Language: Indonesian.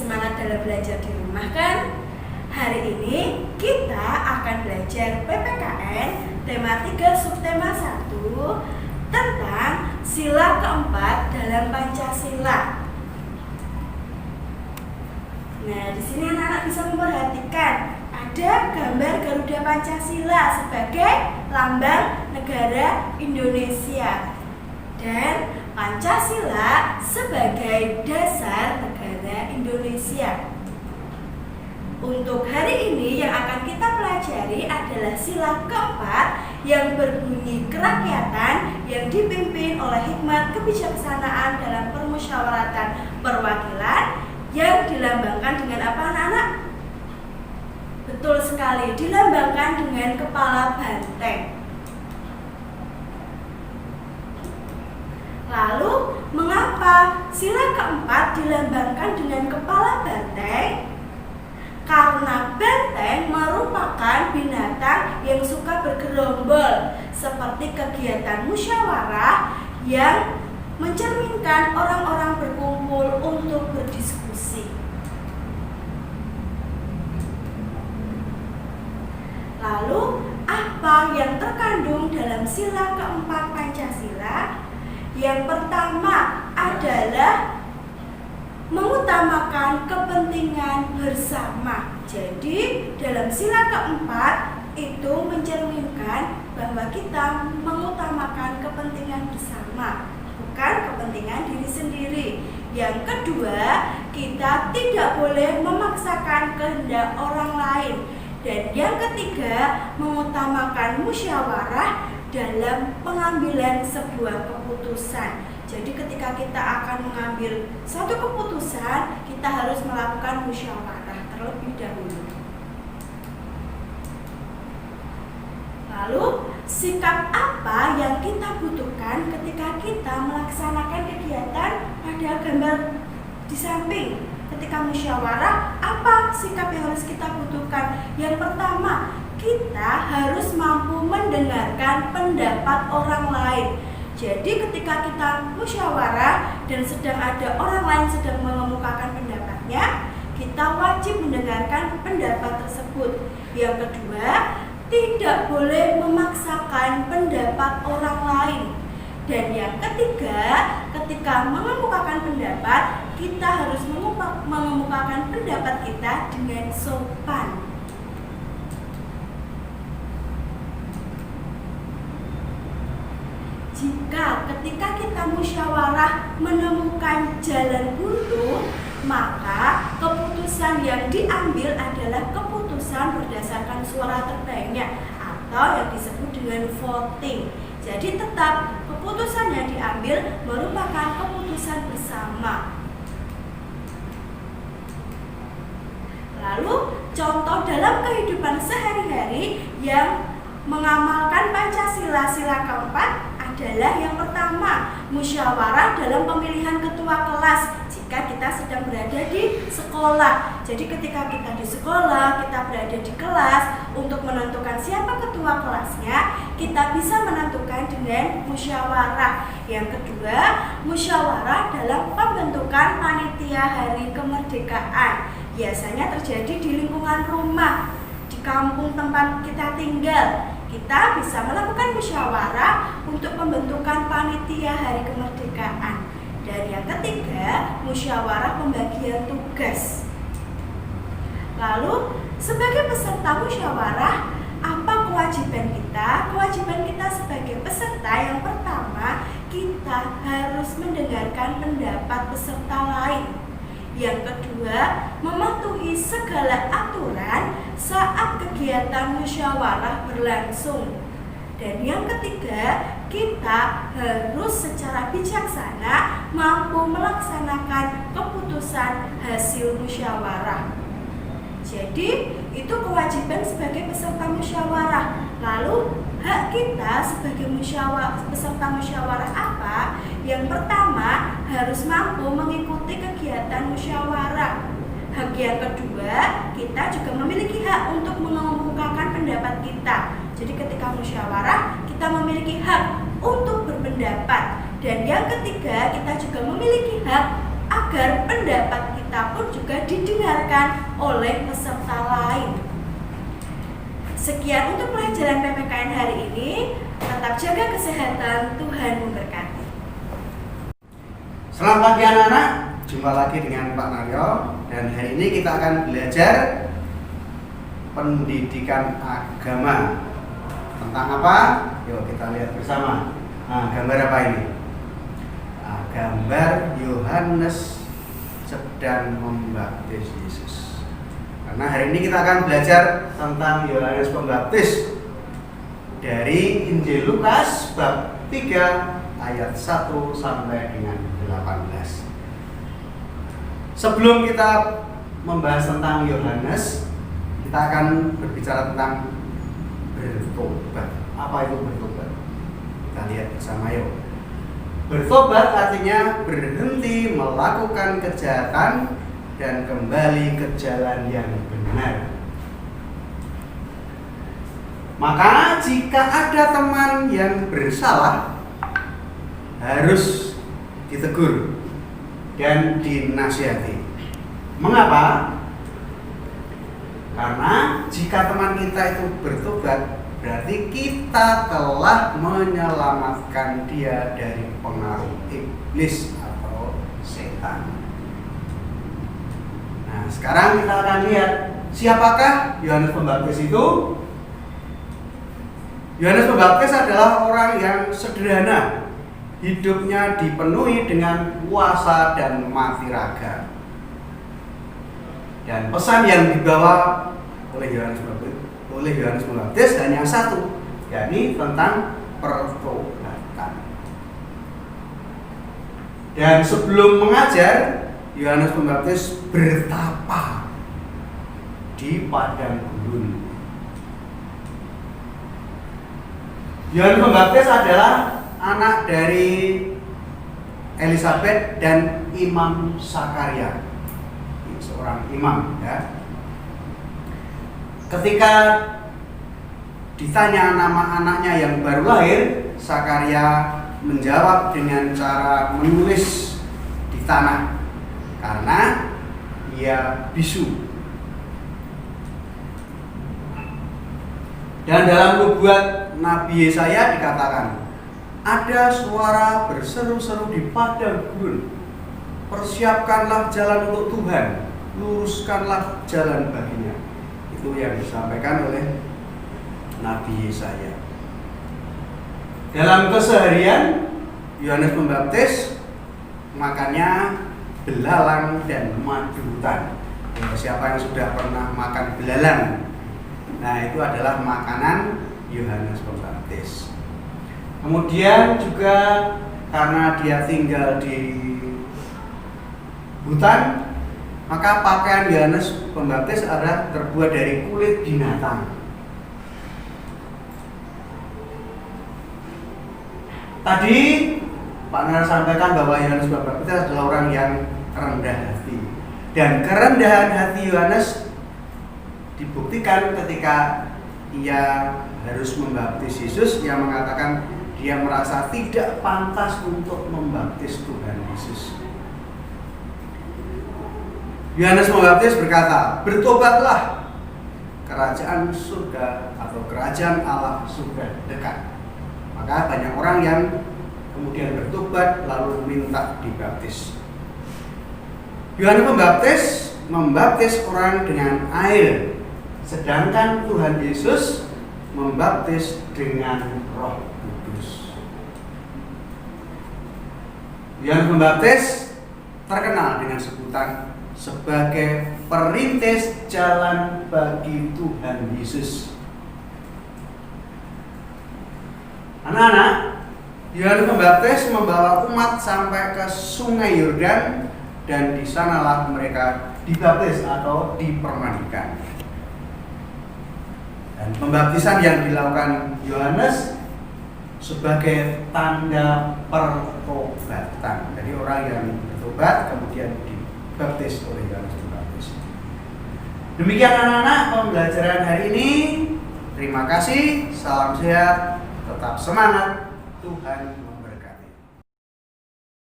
bersemangat dalam belajar di rumah kan? Hari ini kita akan belajar PPKN tema 3 subtema 1 tentang sila keempat dalam Pancasila. Nah, di sini anak-anak bisa memperhatikan ada gambar Garuda Pancasila sebagai lambang negara Indonesia dan Pancasila sebagai dasar negara Indonesia. Untuk hari ini yang akan kita pelajari adalah sila keempat yang berbunyi kerakyatan yang dipimpin oleh hikmat kebijaksanaan dalam permusyawaratan perwakilan yang dilambangkan dengan apa anak-anak? Betul sekali, dilambangkan dengan kepala banteng. Lalu, mengapa sila keempat dilambangkan dengan kepala banteng? Karena benteng merupakan binatang yang suka bergerombol, seperti kegiatan musyawarah yang mencerminkan orang-orang berkumpul untuk berdiskusi. Lalu, apa yang terkandung dalam sila keempat Pancasila? Yang pertama adalah mengutamakan kepentingan bersama. Jadi, dalam sila keempat itu mencerminkan bahwa kita mengutamakan kepentingan bersama, bukan kepentingan diri sendiri. Yang kedua, kita tidak boleh memaksakan kehendak orang lain. Dan yang ketiga, mengutamakan musyawarah dalam pengambilan sebuah keputusan. Jadi ketika kita akan mengambil satu keputusan, kita harus melakukan musyawarah terlebih dahulu. Lalu, sikap apa yang kita butuhkan ketika kita melaksanakan kegiatan pada gambar di samping? Ketika musyawarah, apa sikap yang harus kita butuhkan? Yang pertama, kita harus mampu mendengarkan pendapat orang lain. Jadi ketika kita musyawarah dan sedang ada orang lain sedang mengemukakan pendapatnya, kita wajib mendengarkan pendapat tersebut. Yang kedua, tidak boleh memaksakan pendapat orang lain. Dan yang ketiga, ketika mengemukakan pendapat, kita harus mengemukakan pendapat kita dengan sopan. Jika ketika kita musyawarah menemukan jalan buntu, maka keputusan yang diambil adalah keputusan berdasarkan suara terbanyak atau yang disebut dengan voting. Jadi tetap keputusan yang diambil merupakan keputusan bersama. Lalu contoh dalam kehidupan sehari-hari yang mengamalkan Pancasila sila keempat adalah yang pertama, musyawarah dalam pemilihan ketua kelas jika kita sedang berada di sekolah. Jadi ketika kita di sekolah, kita berada di kelas untuk menentukan siapa ketua kelasnya, kita bisa menentukan dengan musyawarah. Yang kedua, musyawarah dalam pembentukan panitia hari kemerdekaan. Biasanya terjadi di lingkungan rumah, di kampung tempat kita tinggal. Kita bisa melakukan musyawarah untuk pembentukan panitia hari kemerdekaan. Dan yang ketiga, musyawarah pembagian tugas. Lalu, sebagai peserta musyawarah, apa kewajiban kita? Kewajiban kita sebagai peserta yang pertama, kita harus mendengarkan pendapat peserta lain. Yang kedua, mematuhi segala aturan saat kegiatan musyawarah berlangsung. Dan yang ketiga, kita harus secara bijaksana mampu melaksanakan keputusan hasil musyawarah. Jadi, itu kewajiban sebagai peserta musyawarah. Lalu, hak kita sebagai peserta musyawarah apa? Yang pertama, harus mampu mengikuti kegiatan musyawarah. Hak yang kedua, kita juga memiliki hak untuk mengemukakan pendapat kita. Jadi ketika musyawarah, kita memiliki hak untuk berpendapat. Dan yang ketiga, kita juga memiliki hak akan agar pendapat kita pun juga didengarkan oleh peserta lain. Sekian untuk pelajaran PPKN hari ini. Tetap jaga kesehatan, Tuhan memberkati. Selamat pagi anak-anak, jumpa lagi dengan Pak Naryo. Dan hari ini kita akan belajar pendidikan agama. Tentang apa? Yuk kita lihat bersama. Nah, gambar apa ini? Nah, gambar Yohanes sedang membaptis Yesus. Karena hari ini kita akan belajar tentang Yohanes Pembaptis dari Injil Lukas bab 3 ayat 1 sampai dengan 18. Sebelum kita membahas tentang Yohanes, kita akan berbicara tentang bertobat. Apa itu bertobat? Kita lihat bersama yuk. Bertobat artinya berhenti melakukan kejahatan dan kembali ke jalan yang benar. Maka jika ada teman yang bersalah, harus ditegur dan dinasihati. Mengapa? Karena jika teman kita itu bertobat, berarti kita telah menyelamatkan dia dari pengaruh iblis atau setan. Nah, sekarang kita akan lihat siapakah Yohanes Pembaptis itu. Yohanes Pembaptis adalah orang yang sederhana, hidupnya dipenuhi dengan puasa dan mati raga. Dan pesan yang dibawa oleh Yohanes Pembaptis hanya satu, yakni tentang pertobatan. Dan sebelum mengajar, Yohanes Pembaptis bertapa di padang gurun. Yohanes Pembaptis adalah anak dari Elisabet dan Imam Sakaria, seorang imam ya. Ketika ditanya nama anaknya yang baru lahir, Sakaria menjawab dengan cara menulis di tanah karena ia bisu. Dan dalam nubuat Nabi Yesaya dikatakan, ada suara berseru-seru di padang gurun, persiapkanlah jalan untuk Tuhan, luruskanlah jalan baginya. Itu yang disampaikan oleh Nabi Yesaya. Dalam keseharian, Yohanes Pembaptis makannya belalang dan madu hutan. Siapa yang sudah pernah makan belalang? Nah, itu adalah makanan Yohanes Pembaptis. Kemudian juga karena dia tinggal di hutan, maka pakaian Yohanes Pembaptis adalah terbuat dari kulit binatang. Tadi Pak Nar sampaikan bahwa Yohanes Pembaptis adalah orang yang rendah hati. Dan kerendahan hati Yohanes dibuktikan ketika ia harus membaptis Yesus. Ia mengatakan dia merasa tidak pantas untuk membaptis Tuhan Yesus. Yohanes Pembaptis berkata, bertobatlah, kerajaan surga atau kerajaan Allah sudah dekat. Maka banyak orang yang kemudian bertobat lalu minta dibaptis. Yohanes Pembaptis membaptis orang dengan air, sedangkan Tuhan Yesus membaptis dengan Roh Kudus. Yohanes Pembaptis terkenal dengan sebutan sebagai perintis jalan bagi Tuhan Yesus. Anak-anak, Yohanes Pembaptis membawa umat sampai ke Sungai Yordan dan di sanalah mereka dibaptis atau dipermandikan. Dan pembaptisan yang dilakukan Yohanes sebagai tanda pertobatan. Jadi orang yang bertobat kemudian dibaptis oleh Yohanes Pembaptis. Demikian anak-anak pembelajaran hari ini. Terima kasih, salam sehat, tetap semangat, Tuhan